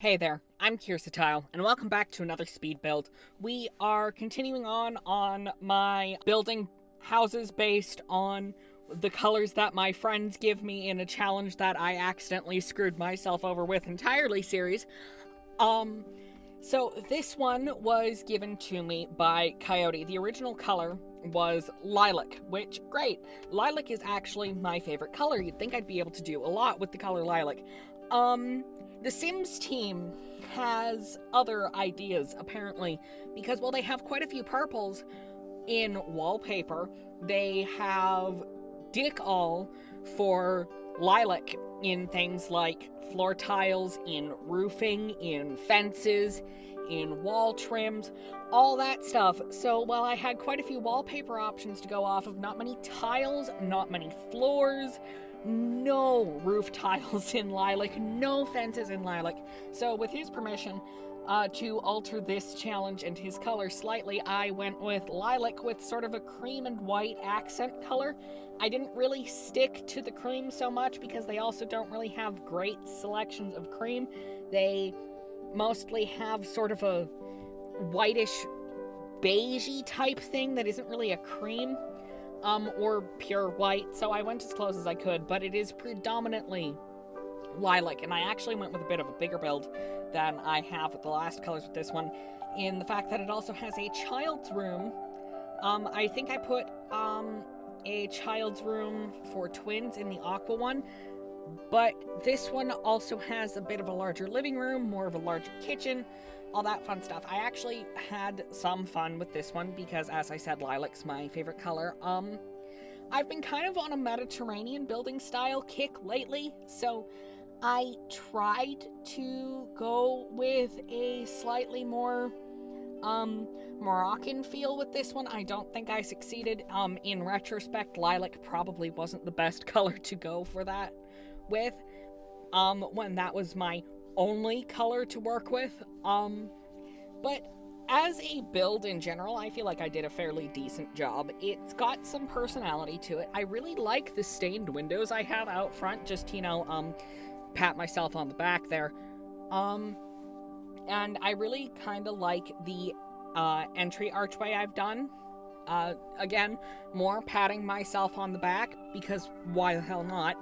Hey there, I'm Kyrsatile, and welcome back to another speed build. We are continuing on my building houses based on the colors that my friends give me in a challenge that I accidentally screwed myself over with entirely series. So this one was given to me by Coyote. The original color was Lilac, which, great. Lilac is actually my favorite color. You'd think I'd be able to do a lot with the color Lilac. The Sims team has other ideas, apparently, because while they have quite a few purples in wallpaper, they have dick all for lilac in things like floor tiles, in roofing, in fences, in wall trims, all that stuff. So while I had quite a few wallpaper options to go off of, not many tiles, not many floors, no roof tiles in lilac, no fences in lilac. So with his permission to alter this challenge and his color slightly, I went with lilac with sort of a cream and white accent color. I didn't really stick to the cream so much because they also don't really have great selections of cream. They mostly have sort of a whitish beigey type thing that isn't really a cream. Or pure white, so I went as close as I could, but it is predominantly lilac, and I actually went with a bit of a bigger build than I have with the last colors with this one, in the fact that it also has a child's room. I think I put, a child's room for twins in the aqua one, but this one also has a bit of a larger living room, more of a larger kitchen, all that fun stuff. I actually had some fun with this one because, as I said, lilac's my favorite color. I've been kind of on a Mediterranean building style kick lately, so I tried to go with a slightly more Moroccan feel with this one. I don't think I succeeded. In retrospect, lilac probably wasn't the best color to go for that with, when that was my only color to work with. But as a build in general, I feel like I did a fairly decent job. It's got some personality to it. I really like the stained windows I have out front, just, pat myself on the back there. And I really kind of like the entry archway I've done. Again, more patting myself on the back, because why the hell not?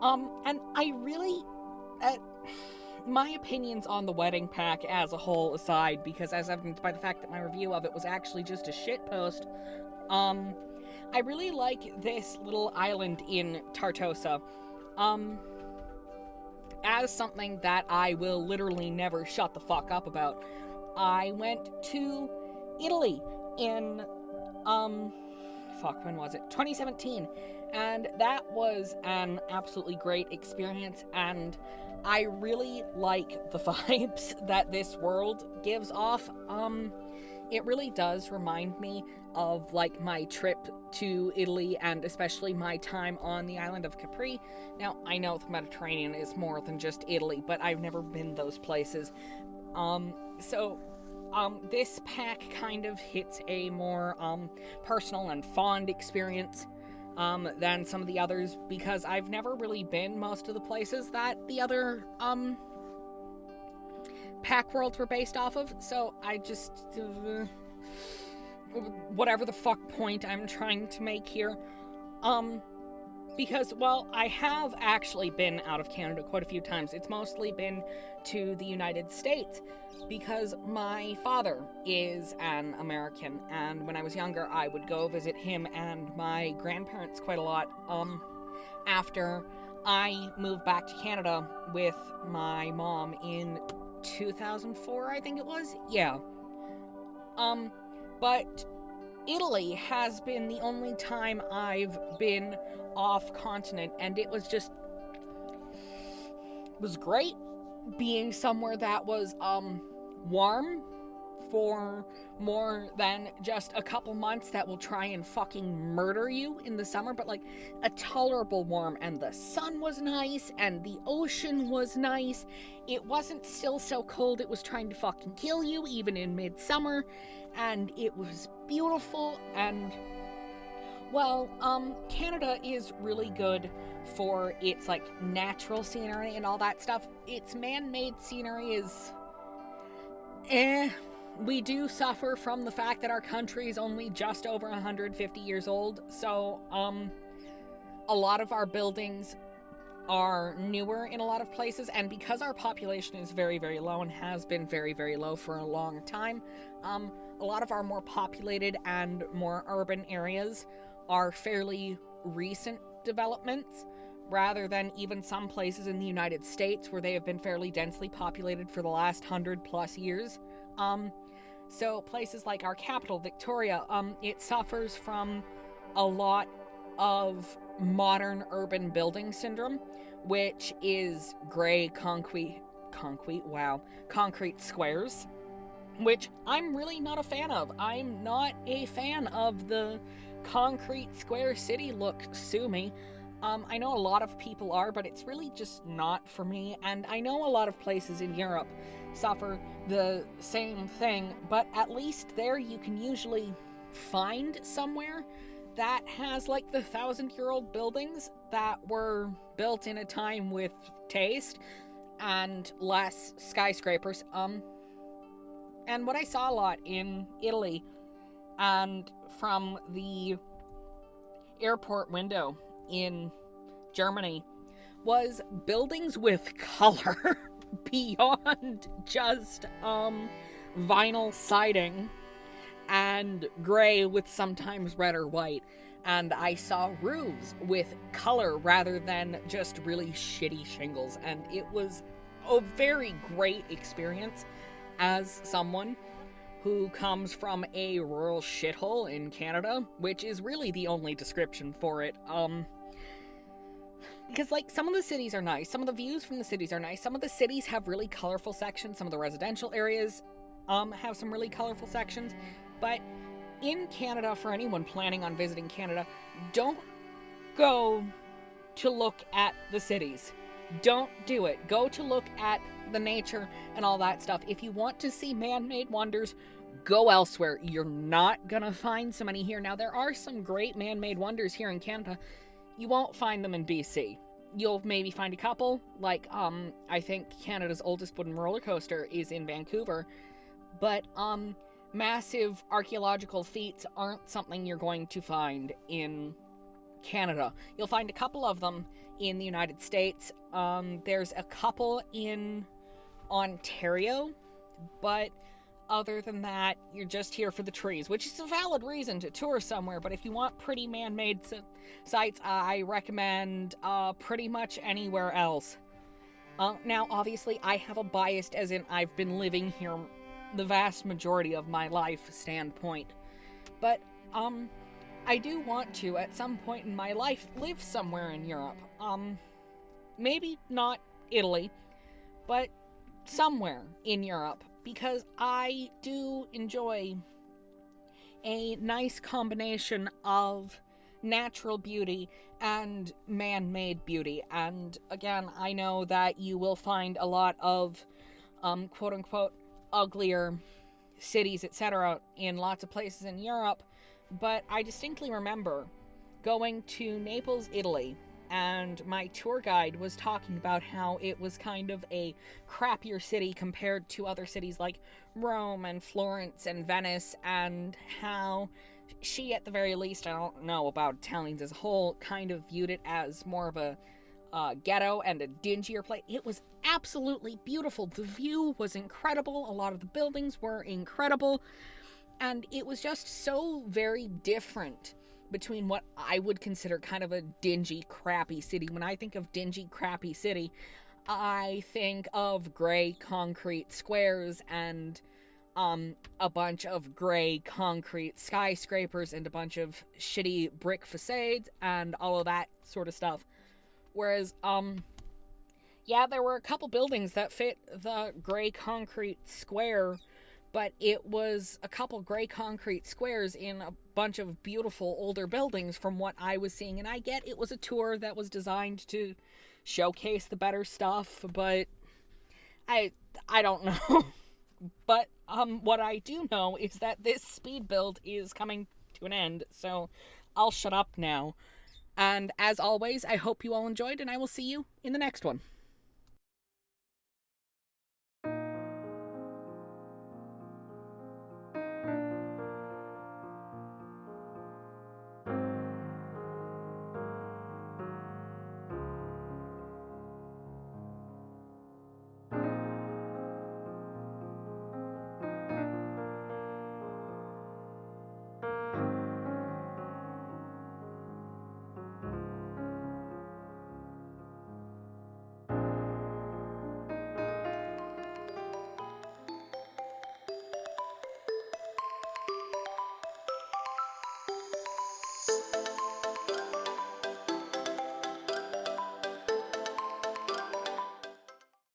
And I really, my opinions on the wedding pack as a whole aside, because as evidenced by the fact that my review of it was actually just a shitpost, I really like this little island in Tartosa, as something that I will literally never shut the fuck up about. I went to Italy in, when was it? 2017. And that was an absolutely great experience, and I really like the vibes that this world gives off. It really does remind me of, like, my trip to Italy, and especially my time on the island of Capri. Now, I know the Mediterranean is more than just Italy, but I've never been those places. This pack kind of hits a more, personal and fond experience than some of the others, because I've never really been most of the places that the other pack worlds were based off of, so I just whatever the fuck point I'm trying to make here, because, well, I have actually been out of Canada quite a few times. It's mostly been to the United States, because my father is an American, and when I was younger, I would go visit him and my grandparents quite a lot, after I moved back to Canada with my mom in 2004, I think it was? Yeah. But Italy has been the only time I've been off continent, and it was great being somewhere that was warm for more than just a couple months, that will try and fucking murder you in the summer, but like a tolerable warm, and the sun was nice, and the ocean was nice. It wasn't still so cold it was trying to fucking kill you even in midsummer, and it was beautiful. And well, Canada is really good for its like natural scenery and all that stuff. Its man-made scenery is we do suffer from the fact that our country is only just over 150 years old, so a lot of our buildings are newer in a lot of places, and because our population is very, very low and has been very, very low for a long time, a lot of our more populated and more urban areas are fairly recent developments, rather than even some places in the United States where they have been fairly densely populated for the last 100+ years. So places like our capital, Victoria, it suffers from a lot of modern urban building syndrome, which is gray concrete squares, which I'm really not a fan of. I'm not a fan of the concrete square city look, sue me. I know a lot of people are, but it's really just not for me, and I know a lot of places in Europe suffer the same thing, but at least there you can usually find somewhere that has like the 1,000-year-old buildings that were built in a time with taste and less skyscrapers. And what I saw a lot in Italy and from the airport window in Germany was buildings with color beyond just vinyl siding and gray with sometimes red or white. And I saw roofs with color rather than just really shitty shingles, and it was a very great experience as someone who comes from a rural shithole in Canada, which is really the only description for it. Because, like, some of the cities are nice, some of the views from the cities are nice, some of the cities have really colorful sections, some of the residential areas have some really colorful sections, but in Canada, for anyone planning on visiting Canada, don't go to look at the cities. Don't do it. Go to look at the nature and all that stuff. If you want to see man-made wonders, go elsewhere. You're not gonna find so many here. Now, there are some great man-made wonders here in Canada. You won't find them in BC. You'll maybe find a couple, like, I think Canada's oldest wooden roller coaster is in Vancouver, but, massive archaeological feats aren't something you're going to find in Canada. You'll find a couple of them in the United States. There's a couple in Ontario, but other than that, you're just here for the trees, which is a valid reason to tour somewhere, but if you want pretty man-made sites, I recommend pretty much anywhere else. Now, obviously, I have a bias, as in I've been living here the vast majority of my life standpoint, but I do want to, at some point in my life, live somewhere in Europe. Maybe not Italy, but somewhere in Europe, because I do enjoy a nice combination of natural beauty and man-made beauty. And again, I know that you will find a lot of quote-unquote uglier cities, etc., in lots of places in Europe, but I distinctly remember going to Naples, Italy, and my tour guide was talking about how it was kind of a crappier city compared to other cities like Rome and Florence and Venice, and how she, at the very least, I don't know about Italians as a whole, kind of viewed it as more of a ghetto and a dingier place. It was absolutely beautiful. The view was incredible. A lot of the buildings were incredible. And it was just so very different between what I would consider kind of a dingy, crappy city. When I think of dingy, crappy city, I think of gray concrete squares and a bunch of gray concrete skyscrapers and a bunch of shitty brick facades and all of that sort of stuff. Whereas, yeah, there were a couple buildings that fit the gray concrete square, but it was a couple gray concrete squares in a bunch of beautiful older buildings from what I was seeing. And I get it was a tour that was designed to showcase the better stuff, but I don't know. But what I do know is that this speed build is coming to an end, so I'll shut up now. And as always, I hope you all enjoyed, and I will see you in the next one.